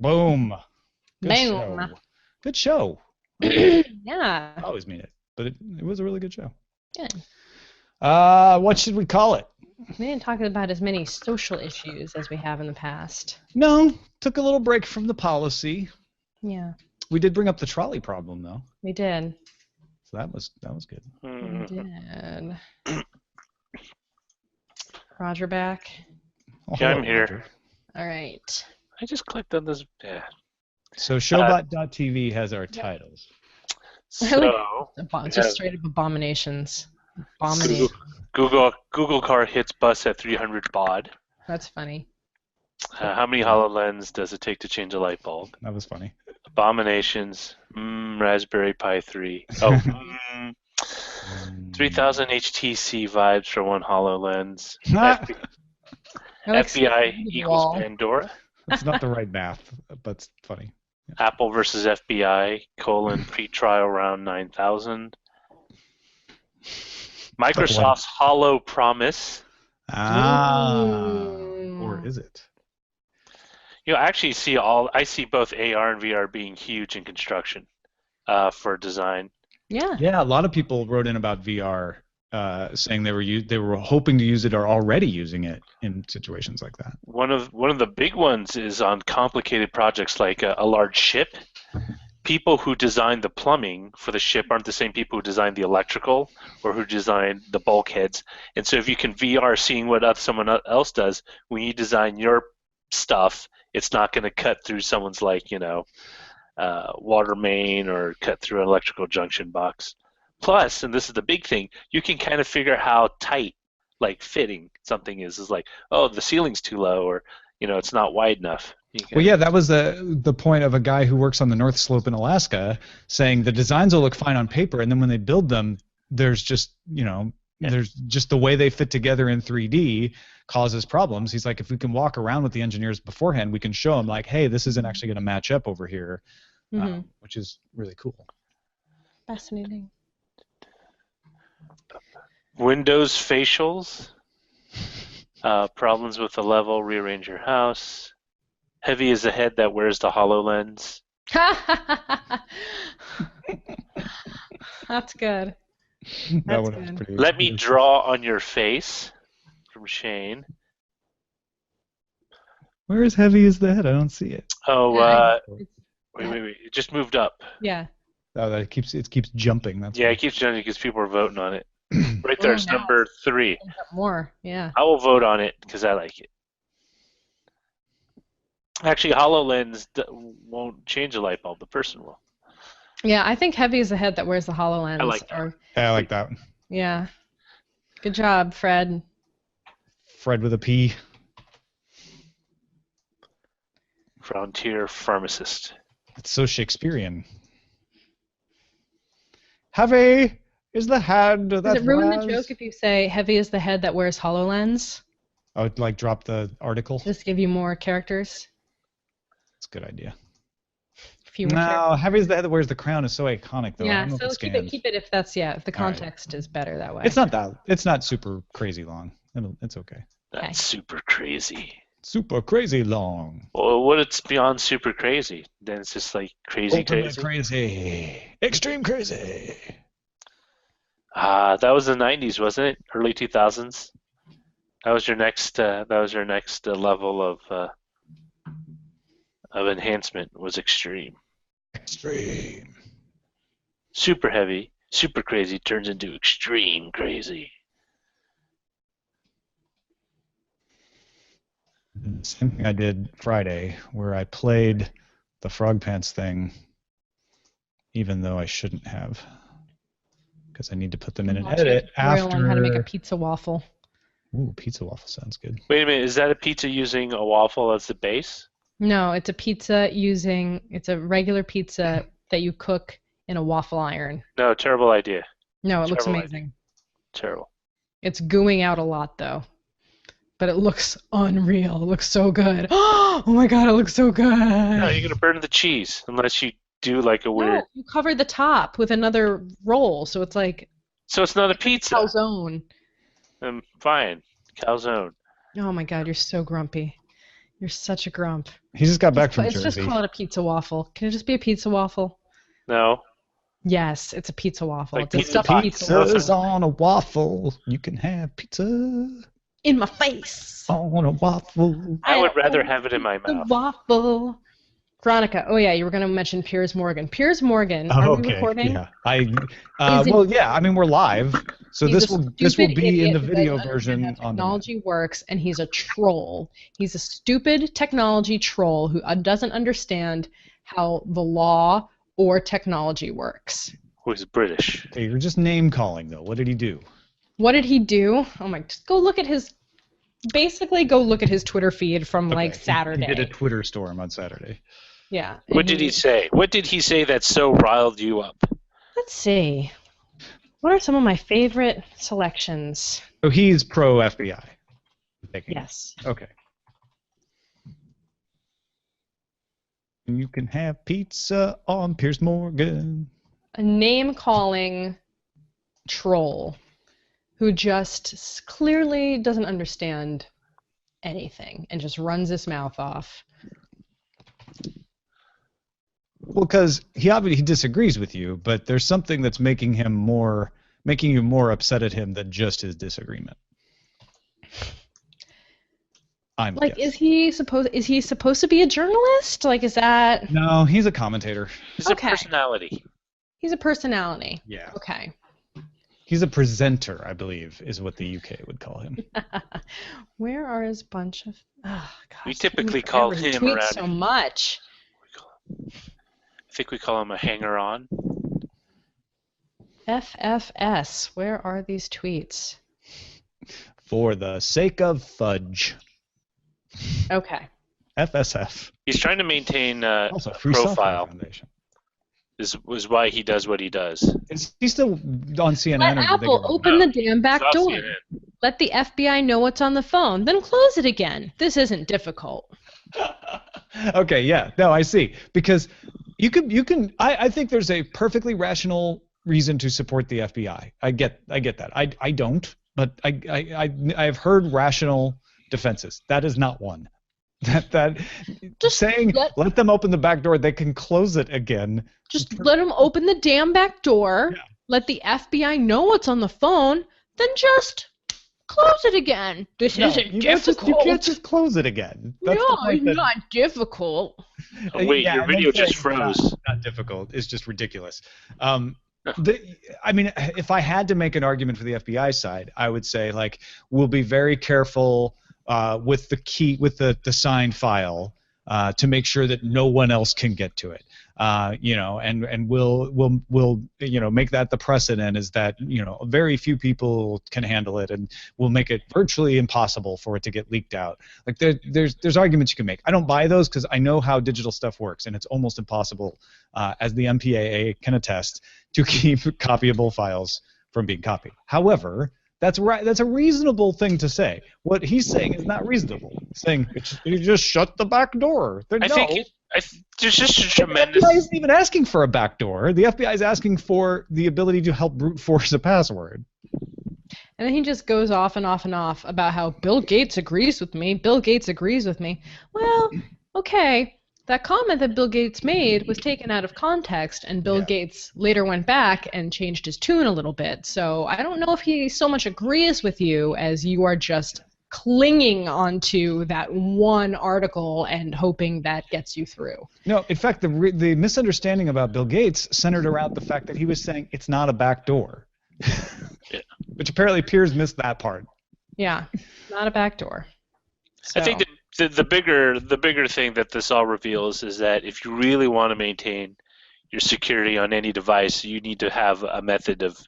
Boom. Good Boom. show. Good show. Yeah. I always mean it, but it was a really good show. Yeah. What should we call it? We didn't talk about as many social issues as we have in the past. No, took a little break from the policy. Yeah. We did bring up the trolley problem, though. We did. So that was good. We did. Roger back. Oh, Yeah, hello, I'm here. Roger. All right. I just clicked on this. Yeah. So Showbot.tv has our titles. So Just straight up abominations. Abomination. Google car hits bus at 300 baud. That's funny. How many HoloLens does it take to change a light bulb? That was funny. Abominations. Raspberry Pi 3. Oh. 3000 HTC vibes for one HoloLens. FBI equals Pandora. That's not the right math, but it's funny. Yeah. Apple versus FBI, pre-trial round 9,000. Microsoft's Holo Promise. Or is it? You know, I see both AR and VR being huge in construction for design. Yeah. Yeah, a lot of people wrote in about VR, saying they were hoping to use it or already using it in situations like that. One of the big ones is on complicated projects like a large ship. People who design the plumbing for the ship aren't the same people who design the electrical or who design the bulkheads. And so if you can VR seeing what someone else does, when you design your stuff, it's not going to cut through someone's water main or cut through an electrical junction box. Plus, and this is the big thing, you can kind of figure out how tight, fitting something is. It's like, oh, the ceiling's too low, or it's not wide enough. Well, yeah, that was the point of a guy who works on the North Slope in Alaska, saying the designs will look fine on paper, and then when they build them, there's just there's just the way they fit together in 3D causes problems. He's like, if we can walk around with the engineers beforehand, we can show them hey, this isn't actually going to match up over here, which is really cool. Fascinating. Windows facials. Problems with the level. Rearrange your house. Heavy is the head that wears the HoloLens. That's good. That one was pretty. Let me draw on your face, from Shane. Where is heavy is the head? I don't see it. Oh, wait. It just moved up. Yeah. Oh, it keeps jumping. That's it keeps jumping because people are voting on it. Right there's number 3. More, yeah. I will vote on it because I like it. Actually, HoloLens won't change a light bulb. The person will. Yeah, I think heavy is the head that wears the HoloLens. I like that. I like that. Yeah. Good job, Fred. Fred with a P. Frontier pharmacist. It's so Shakespearean. Heavy is the head that Does it ruin wears... the joke if you say heavy is the head that wears HoloLens? I would drop the article. Just give you more characters. That's a good idea. No, heavy is the head that wears the crown is so iconic though. Yeah, I don't know so keep it if that's if the context is better that way. It's not super crazy long. It's okay. That's super crazy. Super crazy long. Well, what it's beyond super crazy? Then it's just crazy. Crazy. Extreme crazy. That was the 90s, wasn't it? Early 2000s. That was your next. Level of enhancement was extreme. Extreme. Super heavy, super crazy turns into extreme crazy. Same thing I did Friday, where I played the Frog Pants thing, even though I shouldn't have, because I need to put them in an edit after. Learn how to make a pizza waffle. Ooh, pizza waffle sounds good. Wait a minute, is that a pizza using a waffle as the base? No, it's a pizza it's a regular pizza that you cook in a waffle iron. No, terrible idea. No, it looks amazing. Terrible. It's gooing out a lot though. But it looks unreal. It looks so good. Oh my god, it looks so good. No, you're gonna burn the cheese unless you do a weird. No, you cover the top with another roll, so it's So it's not a pizza. Calzone. Fine, calzone. Oh my god, you're so grumpy. You're such a grump. He just got back from Let's Jersey. just call it a pizza waffle. Can it just be a pizza waffle? No. Yes, it's a pizza waffle. Like It's a stuffed pizza waffle. Pizza's on a waffle. You can have pizza In my face. on a waffle. I would rather have it in my The mouth. waffle. Veronica, oh yeah, you were going to mention Piers Morgan. Piers Morgan, are we recording? Yeah. Well, yeah. I mean, we're live, so He's this a will stupid be in the idiot who video doesn't version understand how on the. technology works, and he's a troll. He's a stupid technology troll who doesn't understand how the law or technology works. Who's British? Okay, you're just name calling though. What did he do? What did he do? Oh my! Just go look at his. Basically, go look at his Twitter feed from like Saturday. He did a Twitter storm on Saturday. Yeah. What did he say? What did he say that so riled you up? Let's see. What are some of my favorite selections? So he's pro FBI. Yes. Okay. You can have pizza on Piers Morgan. A name-calling troll who just clearly doesn't understand anything and just runs his mouth off. Well, because he disagrees with you, but there's something that's making you more upset at him than just his disagreement. I'm Like, guessing. is he supposed to be a journalist? Like, is that? No, he's a commentator. He's Okay. a personality. He's a personality. Yeah. Okay. He's a presenter, I believe, is what the UK would call him. Where are his bunch of? Oh, gosh, We typically call him tweets around. so much. I think we call him a hanger-on. FFS. Where are these tweets? For the sake of fudge. Okay. FSF. He's trying to maintain Also, a Free Software profile. Foundation. Is why he does what he does. Is he still on CNN? Let or did they Apple get rid of open him? the damn back It's off door. CNN. Let the FBI know what's on the phone, then close it again. This isn't difficult. Okay, yeah. No, I see. Because you can I think there's a perfectly rational reason to support the FBI. I get that. I don't, but I've heard rational defenses. That is not one. That Just saying let them open the back door, they can close it again. Just let them open the damn back door. Yeah. Let the FBI know what's on the phone, then just close it again. This isn't you difficult. can't just close it again. That's No, the point it's that- not difficult. Oh, wait, Yeah, your and then video saying just it's froze. Not difficult. It's just ridiculous. I mean, if I had to make an argument for the FBI side, I would say like we'll be very careful with the signed file to make sure that no one else can get to it. And we'll make that the precedent is that very few people can handle it, and we'll make it virtually impossible for it to get leaked out. Like there's arguments you can make. I don't buy those because I know how digital stuff works, and it's almost impossible, as the MPAA can attest, to keep copyable files from being copied. However, that's right. That's a reasonable thing to say. What he's saying is not reasonable. He's saying you just shut the back door. There's just a tremendous. The FBI isn't even asking for a back door. The FBI is asking for the ability to help brute force a password. And then he just goes off and off and off about how Bill Gates agrees with me. Bill Gates agrees with me. Well, okay. That comment that Bill Gates made was taken out of context, and Bill Gates later went back and changed his tune a little bit. So I don't know if he so much agrees with you as you are just clinging onto that one article and hoping that gets you through. No, in fact, the misunderstanding about Bill Gates centered around the fact that he was saying it's not a back door. Yeah. Which apparently Piers missed that part. Yeah, not a backdoor. I think the bigger thing that this all reveals is that if you really want to maintain your security on any device, you need to have a method of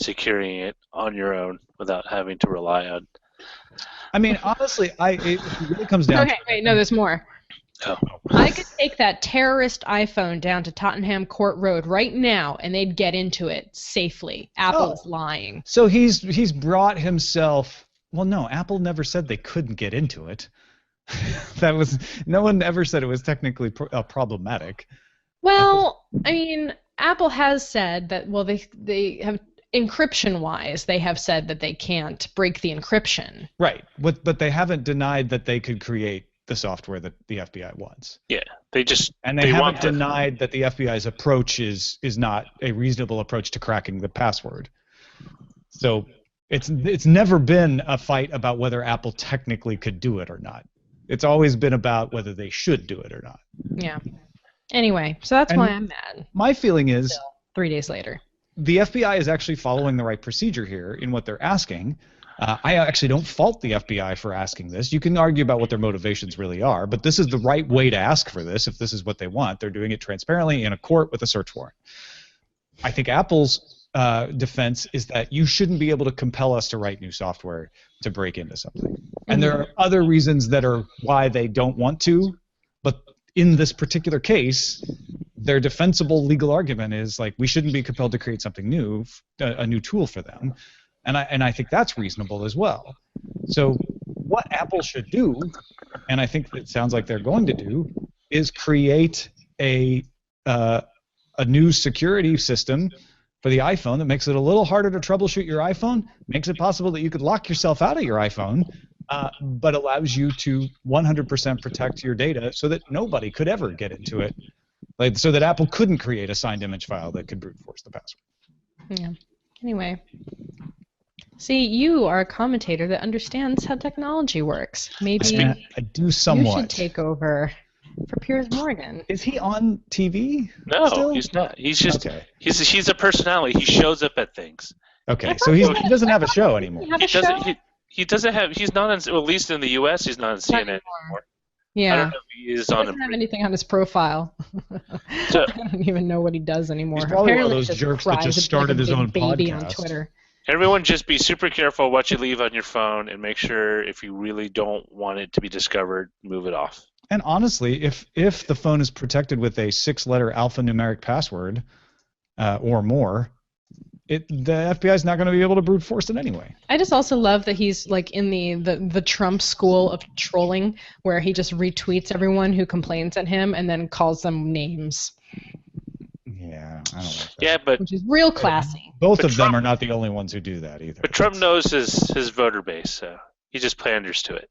securing it on your own without having to rely on. I mean, honestly, it really comes down. Okay, wait, no, there's more. Oh. I could take that terrorist iPhone down to Tottenham Court Road right now, and they'd get into it safely. Apple is lying. So he's brought himself. Well, no, Apple never said they couldn't get into it. No one ever said it was technically problematic. Well, I mean, Apple has said that. Well, they have encryption-wise, they have said that they can't break the encryption. Right, but they haven't denied that they could create the software that the FBI wants. Yeah, And they haven't denied that the FBI's approach is not a reasonable approach to cracking the password. So it's never been a fight about whether Apple technically could do it or not. It's always been about whether they should do it or not. Yeah. Anyway, so that's why I'm mad. My feeling is Still, 3 days later. The FBI is actually following the right procedure here in what they're asking. I actually don't fault the FBI for asking this. You can argue about what their motivations really are, but this is the right way to ask for this if this is what they want. They're doing it transparently in a court with a search warrant. I think Apple's defense is that you shouldn't be able to compel us to write new software to break into something. And there are other reasons that are why they don't want to, but in this particular case, their defensible legal argument is like we shouldn't be compelled to create something new, a new tool for them, and I think that's reasonable as well. So what Apple should do, and I think it sounds like they're going to do, is create a new security system for the iPhone that makes it a little harder to troubleshoot your iPhone, makes it possible that you could lock yourself out of your iPhone, but allows you to 100% protect your data so that nobody could ever get into it. Like, so that Apple couldn't create a signed image file that could brute force the password. Yeah. Anyway. See, you are a commentator that understands how technology works. Maybe I do somewhat. You should take over for Piers Morgan. Is he on TV? No, still? He's not. He's just okay. He's a personality. He shows up at things. Okay, so he doesn't have a show anymore. He doesn't have. He's not on. Well, at least in the U.S., he's not on CNN anymore. Yeah. I don't know if he is on. He doesn't have anything on his profile. So, I don't even know what he does anymore. He's probably Apparently one of those jerks that just started his own baby podcast. On Twitter. Everyone, just be super careful what you leave on your phone, and make sure if you really don't want it to be discovered, move it off. And honestly, if the phone is protected with a 6-letter alphanumeric password or more, the FBI is not going to be able to brute force it anyway. I just also love that he's like in the Trump school of trolling, where he just retweets everyone who complains at him and then calls them names. Yeah, I don't like that. Yeah, but which is real classy. Both of them are not the only ones who do that either. But Trump knows his voter base, so he just panders to it.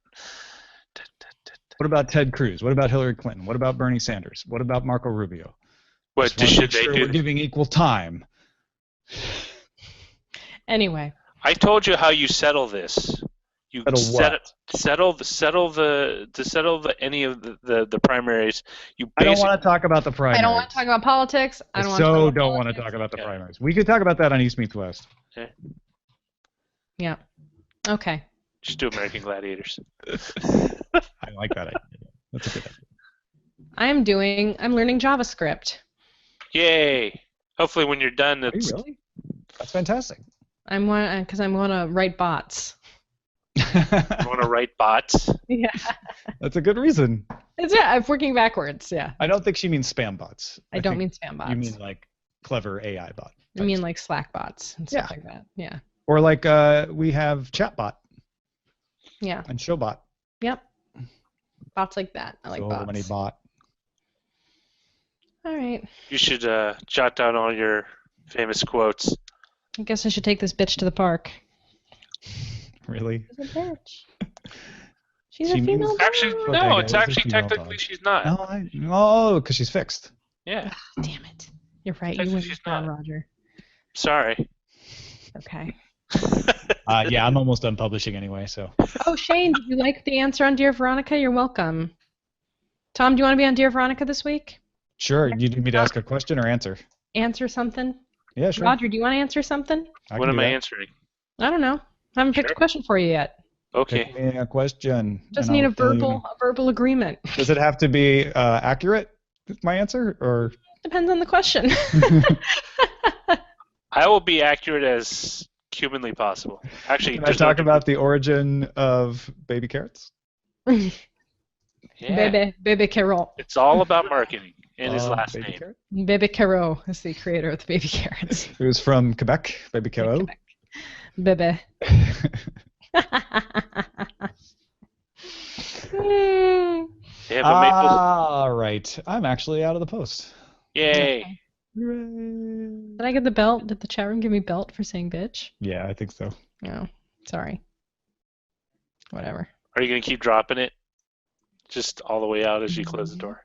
What about Ted Cruz? What about Hillary Clinton? What about Bernie Sanders? What about Marco Rubio? What should they do? We're giving equal time. Anyway, I told you how you settle this. You settle any of the primaries. I don't want to talk about the primaries. I don't want to talk about politics. I don't want to talk about the primaries. We could talk about that on East Meets West. Okay. Yeah. Okay. Just do American Gladiators. I like that idea. That's a good idea. I'm learning JavaScript. Yay! Hopefully, when you're done, it's. Are you really? That's fantastic. Because I want to write bots. You want to write bots? Yeah. That's a good reason. I'm working backwards. Yeah. I don't think she means spam bots. I don't mean spam bots. You mean like clever AI bot. I mean like Slack bots and stuff like that. Yeah. Or like we have chatbot. Yeah. And showbot. Yep. Bots like that. I like bots. So many bot. All right. You should jot down all your famous quotes. I guess I should take this bitch to the park. Really? She's a bitch. She's a female dog. Actually, no, it's actually technically she's not. No, because she's fixed. Yeah. Oh, damn it. You're right. You went down, Roger. Sorry. Okay. Yeah, I'm almost done publishing anyway, so. Oh, Shane, did you like the answer on Dear Veronica? You're welcome. Tom, do you want to be on Dear Veronica this week? Sure. You need me to ask a question or answer? Answer something? Yeah, sure. Roger, do you want to answer something? What am I answering? I don't know. I haven't picked a question for you yet. Okay. Pick me a question. Just need a verbal agreement. Does it have to be accurate, my answer, or? Depends on the question. I will be accurate as humanly possible. Actually, can I talk about the origin of baby carrots? Yeah. Bebe Carrot. It's all about marketing and his last name. Carrot? Bebe Carrot is the creator of the baby carrots. It was from Quebec, Baby Carrot. Bebe. They have a maple. All right. I'm actually out of the post. Yay. Okay. Did I get the belt? Did the chat room give me belt for saying bitch? Yeah, I think so. No. Sorry. Whatever. Are you going to keep dropping it? just all the way out as you close the door.